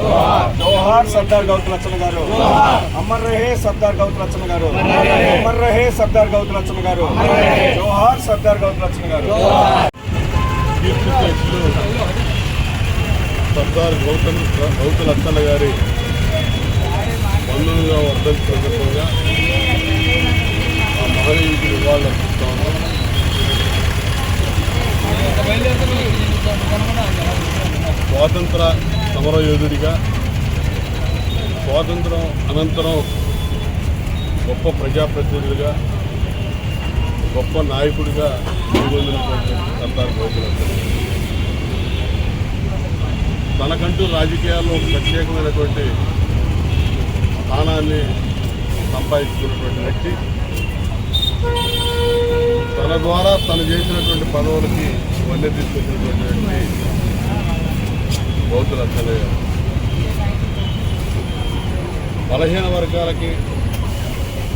जोहार सरदार गौतलक्ष्मण गारू, अमर रहे सरदार गौतलक्ष्मण गारू, अमर रहे सरदार गौतलक्ष्मण गारू, जोहार सरदार गौतलक्ष्मण गारू। सरदार गौतलक्ष्मण गारी 19వ వర్ధంతి సందర్భంగా ఆ మహనీయుడికి నివాళులర్పిస్తాము. స్వాతంత్ర సమరయోధుడిగా, స్వాతంత్రం అనంతరం గొప్ప ప్రజాప్రతినిధులుగా, గొప్ప నాయకుడిగా వెలుగొందినటువంటి సర్దార్ గౌతలక్ష్మణ తనకంటూ రాజకీయాల్లో ప్రత్యేకమైనటువంటి స్థానాన్ని సంపాదించుకున్నటువంటి వ్యక్తి. తన ద్వారా తను చేసినటువంటి పదవులకి వన్నె తీసుకొచ్చినటువంటి వ్యక్తి గౌతలక్ష్మణ గారు. బలహీన వర్గాలకి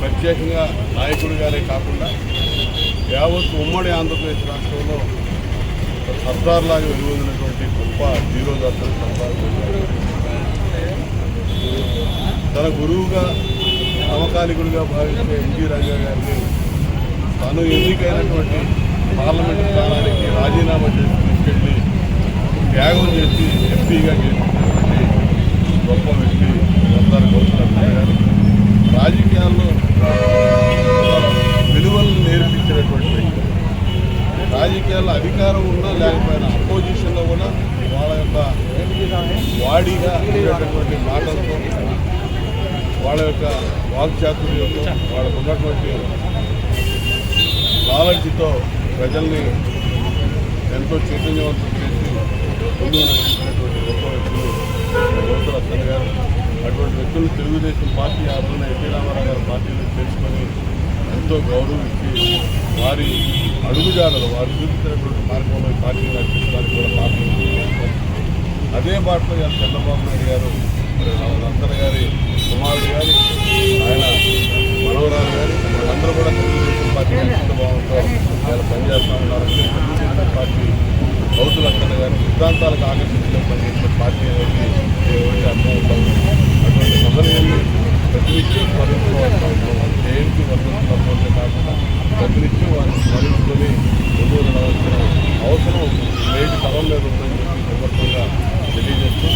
ప్రత్యేకంగా నాయకుడిగానే కాకుండా యావత్ ఉమ్మడి ఆంధ్రప్రదేశ్ రాష్ట్రంలో సర్దార్ లాగా వెలువడినటువంటి గొప్ప ధీరోదర్శన సర్దార్. తన గురువుగా సమకాలికుడిగా భావించే ఎన్టీ రంగా గారిని తాను ఎన్నికైనటువంటి పార్లమెంటు స్థానానికి రాజీనామా చేసి తీసుకెళ్ళి త్యాగం చేసి ఎంపీగా గెలిచినటువంటి గొప్ప వ్యక్తి సర్దార్ గౌతలక్ష్మణ గారు. రాజకీయాల్లో విలువలను నేర్పించినటువంటి వ్యక్తి. రాజకీయాల్లో అధికారం ఉన్నా లేకపోయినా అపోజిషన్లో కూడా వాళ్ళ యొక్క వాడిగా ఉండేటటువంటి మాటలతో, వాళ్ళ యొక్క వాక్చాతుర్యంతో, వాళ్ళకు ఉన్నటువంటి నాలెడ్జ్తో ప్రజల్ని ఎంతో చైతన్యవంతం చేసి ముందుకు నడిచినటువంటి గొప్ప వ్యక్తులు గౌతలక్ష్మణ గారు. అటువంటి వ్యక్తులు తెలుగుదేశం పార్టీ ఆధ్వర్యంలో ఎన్టీ రామారావు గారి పార్టీలో చేసుకొని ఎంతో గౌరవించి వారి అడుగుజాడలు, వారు చూపించినటువంటి మార్గంలో ఈ పార్టీని నడిపించడానికి కూడా పాల్గొన్నారు. అదే బాటలో చంద్రబాబు నాయుడు గారు, నందన గారి కుమారుడు గారి, ఆయన మనవరాలు గారి, అందరూ కూడా తెలుగుదేశం పార్టీ ఎంత బాగుంటో వాళ్ళు పనిచేస్తూ ఉన్నారు. తెలుగుదేశం పార్టీ గౌతలక్ష్మణ గారి సిద్ధాంతాలకు ఆకర్షించే పనిచేసే పార్టీ అనేది అర్థమవుతాము. అటువంటి మహనీయుల్ని ప్రతినిత్యం స్మరించుకోవాల్సిన అవసరం, జయంతి వర్ధంతులతో కాకుండా ప్రతినిత్యం వారిని స్మరించుకొని ముందుకు నడవాల్సిన అవసరం నేటి తరం మీద ఉందని చెప్పి సందర్భంగా తెలియజేస్తూ